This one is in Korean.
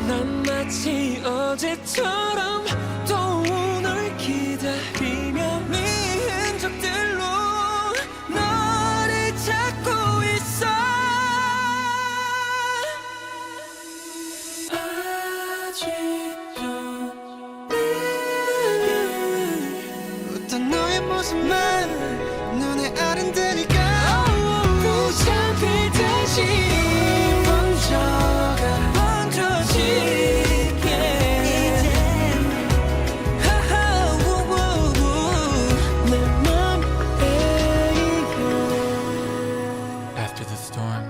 난 마치 어제처럼 또 오늘 기다리며 네 흔적들로 너를 찾고 있어. 아직도 웃던 너의 모습만 눈에 아른드니까 붙잡히듯이 After the storm,